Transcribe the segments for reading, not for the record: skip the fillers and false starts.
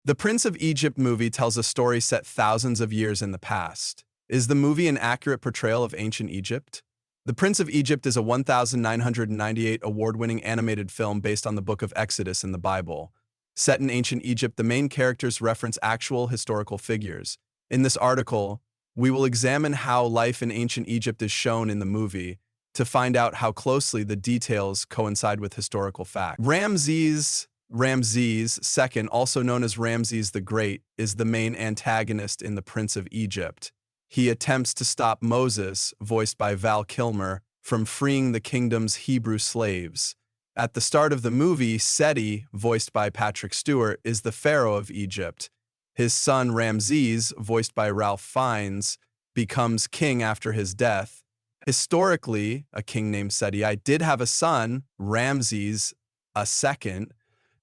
The Prince of Egypt movie tells a story set thousands of years in the past. Is the movie an accurate portrayal of ancient Egypt? The Prince of Egypt is a 1998 award-winning animated film based on the Book of Exodus in the Bible. Set in ancient Egypt, the main characters reference actual historical figures. In this article, we will examine how life in ancient Egypt is shown in the movie to find out how closely the details coincide with historical fact. Ramses II, also known as Ramses the Great, is the main antagonist in The Prince of Egypt. He attempts to stop Moses, voiced by Val Kilmer, from freeing the kingdom's Hebrew slaves. At the start of the movie, Seti, voiced by Patrick Stewart, is the pharaoh of Egypt. His son Ramses, voiced by Ralph Fiennes, becomes king after his death. Historically, a king named Seti I did have a son, Ramses II,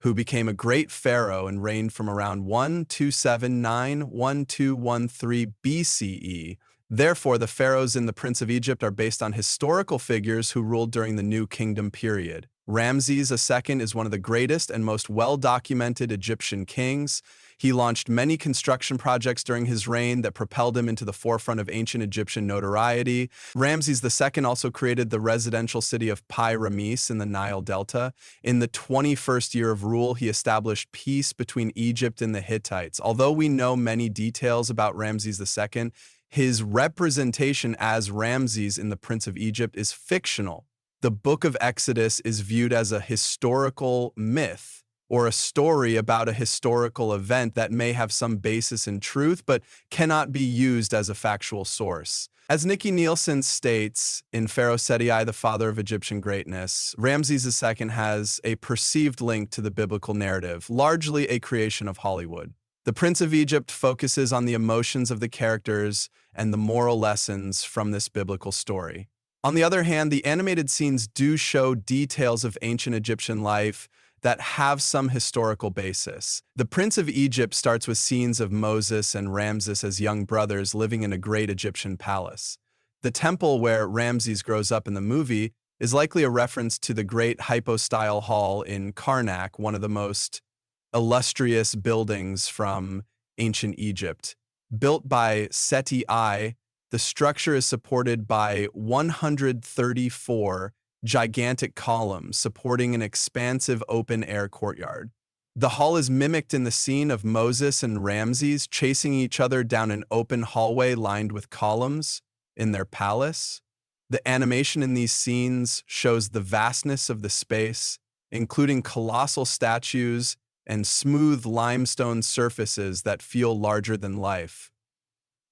who became a great pharaoh and reigned from around 1279–1213 BCE. Therefore, the pharaohs in The Prince of Egypt are based on historical figures who ruled during the New Kingdom period. Ramses II is one of the greatest and most well-documented Egyptian kings. He launched many construction projects during his reign that propelled him into the forefront of ancient Egyptian notoriety. Ramses II also created the residential city of Pi-Rames in the Nile Delta. In the 21st year of rule, he established peace between Egypt and the Hittites. Although we know many details about Ramses II, his representation as Ramses in The Prince of Egypt is fictional. The Book of Exodus is viewed as a historical myth, or a story about a historical event that may have some basis in truth but cannot be used as a factual source. As Nikki Nielsen states in Pharaoh Seti I, the father of Egyptian greatness, Ramses II has a perceived link to the biblical narrative, largely a creation of Hollywood. The Prince of Egypt focuses on the emotions of the characters and the moral lessons from this biblical story. On the other hand, the animated scenes do show details of ancient Egyptian life that have some historical basis. The Prince of Egypt starts with scenes of Moses and Ramses as young brothers living in a great Egyptian palace. The temple where Ramses grows up in the movie is likely a reference to the great hypostyle hall in Karnak, one of the most illustrious buildings from ancient Egypt. Built by Seti I, the structure is supported by 134 gigantic columns supporting an expansive open-air courtyard. The hall is mimicked in the scene of Moses and Ramses chasing each other down an open hallway lined with columns in their palace. The animation in these scenes shows the vastness of the space, including colossal statues and smooth limestone surfaces that feel larger than life.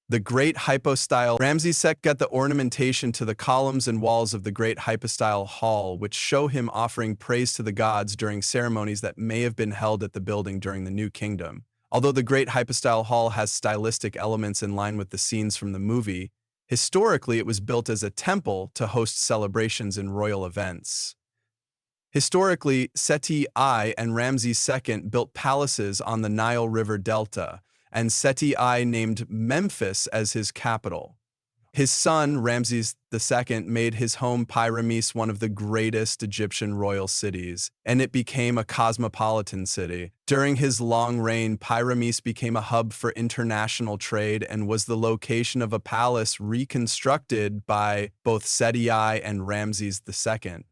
The great hypostyle Ramses II got the ornamentation to the columns and walls of the great hypostyle hall, which show him offering praise to the gods during ceremonies that may have been held at the building during the New Kingdom. Although the great hypostyle hall has stylistic elements in line with the scenes from the movie, historically it was built as a temple to host celebrations and royal events. Historically, Seti I and Ramses II built palaces on the Nile River Delta, and Seti I named Memphis as his capital. His son, Ramses II, made his home Pi-Rames one of the greatest Egyptian royal cities, and it became a cosmopolitan city. During his long reign, Pi-Rames became a hub for international trade and was the location of a palace reconstructed by both Seti I and Ramses II.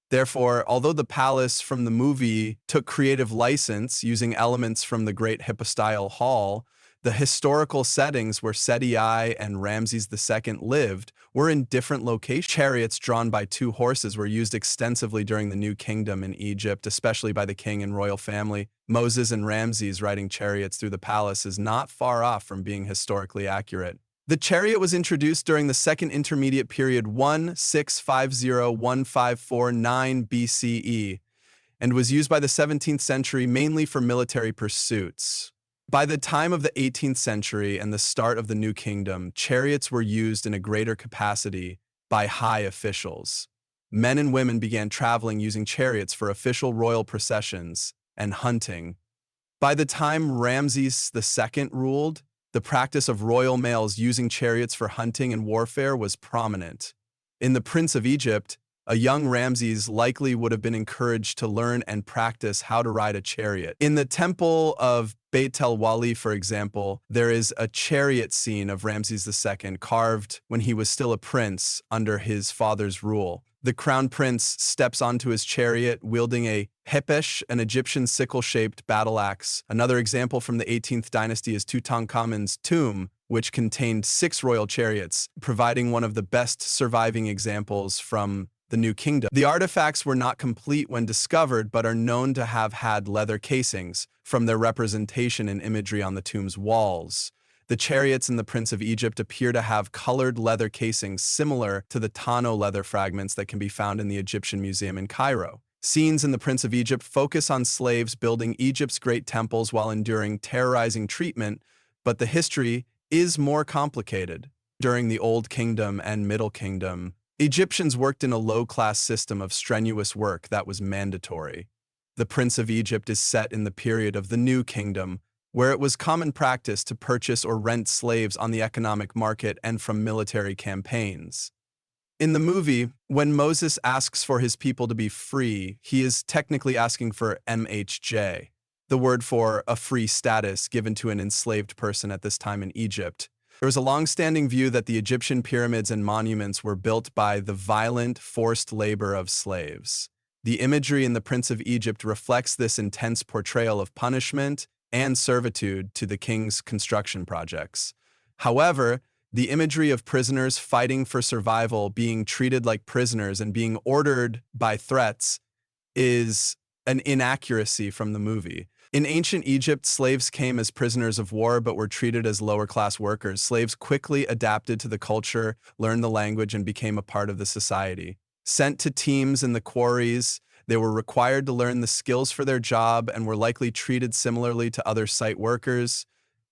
Therefore, although the palace from the movie took creative license using elements from the Great Hypostyle Hall, the historical settings where Seti I and Ramses II lived were in different locations. Chariots drawn by two horses were used extensively during the New Kingdom in Egypt, especially by the king and royal family. Moses and Ramses riding chariots through the palace is not far off from being historically accurate. The chariot was introduced during the Second Intermediate Period 1650–1549 BCE and was used by the 17th century mainly for military pursuits. By the time of the 18th century and the start of the New Kingdom, chariots were used in a greater capacity by high officials. Men and women began traveling using chariots for official royal processions and hunting. By the time Ramses II ruled, the practice of royal males using chariots for hunting and warfare was prominent. In The Prince of Egypt, A young Ramses likely would have been encouraged to learn and practice how to ride a chariot. In the Temple of Beit El Wali, for example, there is a chariot scene of Ramses II carved when he was still a prince under his father's rule. The crown prince steps onto his chariot wielding a hepesh, an Egyptian sickle-shaped battle axe. Another example from the 18th dynasty is Tutankhamun's tomb, which contained 6 royal chariots, providing one of the best surviving examples from the New Kingdom. The artifacts were not complete when discovered, but are known to have had leather casings from their representation and imagery on the tomb's walls. The chariots in the Prince of Egypt appear to have colored leather casings similar to the tonneau leather fragments that can be found in the Egyptian Museum in Cairo. Scenes in the Prince of Egypt focus on slaves building Egypt's great temples while enduring terrorizing treatment, but the history is more complicated. During the Old Kingdom and Middle Kingdom, Egyptians worked in a low-class system of strenuous work that was mandatory. The Prince of Egypt is set in the period of the New Kingdom, where it was common practice to purchase or rent slaves on the economic market and from military campaigns. In the movie, when Moses asks for his people to be free, he is technically asking for MHJ, the word for a free status given to an enslaved person at this time in Egypt. There was a long-standing view that the Egyptian pyramids and monuments were built by the violent, forced labor of slaves. The imagery in The Prince of Egypt reflects this intense portrayal of punishment and servitude to the king's construction projects. However, the imagery of prisoners fighting for survival, being treated like prisoners, and being ordered by threats is an inaccuracy from the movie. In ancient Egypt, slaves came as prisoners of war but were treated as lower-class workers. Slaves quickly adapted to the culture, learned the language, and became a part of the society. Sent to teams in the quarries, they were required to learn the skills for their job and were likely treated similarly to other site workers.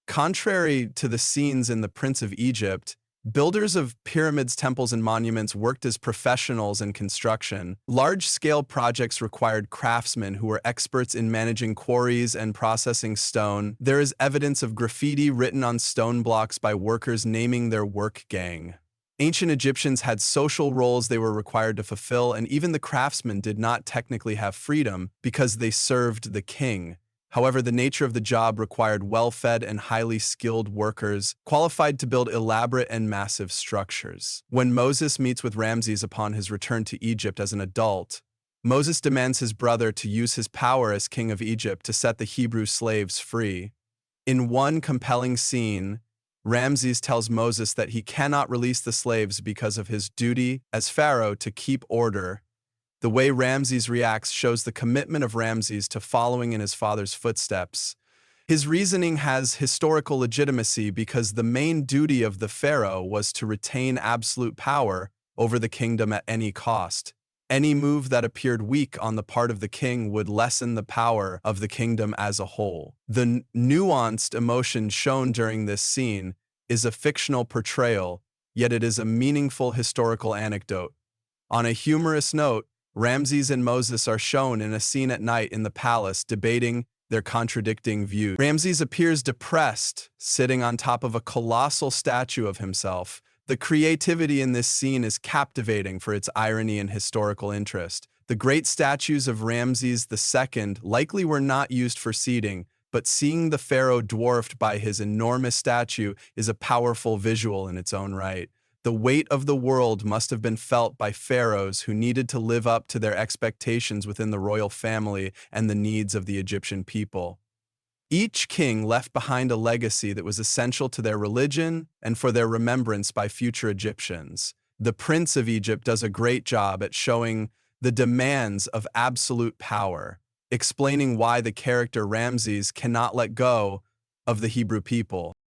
Contrary to the scenes in The Prince of Egypt, builders of pyramids, temples, and monuments worked as professionals in construction. Large-scale projects required craftsmen who were experts in managing quarries and processing stone. There is evidence of graffiti written on stone blocks by workers naming their work gang. Ancient Egyptians had social roles they were required to fulfill, and even the craftsmen did not technically have freedom because they served the king. However, the nature of the job required well-fed and highly skilled workers, qualified to build elaborate and massive structures. When Moses meets with Ramses upon his return to Egypt as an adult, Moses demands his brother to use his power as king of Egypt to set the Hebrew slaves free. In one compelling scene, Ramses tells Moses that he cannot release the slaves because of his duty as pharaoh to keep order. The way Ramses reacts shows the commitment of Ramses to following in his father's footsteps. His reasoning has historical legitimacy because the main duty of the pharaoh was to retain absolute power over the kingdom at any cost. Any move that appeared weak on the part of the king would lessen the power of the kingdom as a whole. The nuanced emotion shown during this scene is a fictional portrayal, yet it is a meaningful historical anecdote. On a humorous note, Ramses and Moses are shown in a scene at night in the palace debating their contradicting views. Ramses appears depressed, sitting on top of a colossal statue of himself. The creativity in this scene is captivating for its irony and historical interest. The great statues of Ramses II likely were not used for seating, but seeing the pharaoh dwarfed by his enormous statue is a powerful visual in its own right. The weight of the world must have been felt by pharaohs who needed to live up to their expectations within the royal family and the needs of the Egyptian people. Each king left behind a legacy that was essential to their religion and for their remembrance by future Egyptians. The Prince of Egypt does a great job at showing the demands of absolute power, explaining why the character Ramses cannot let go of the Hebrew people.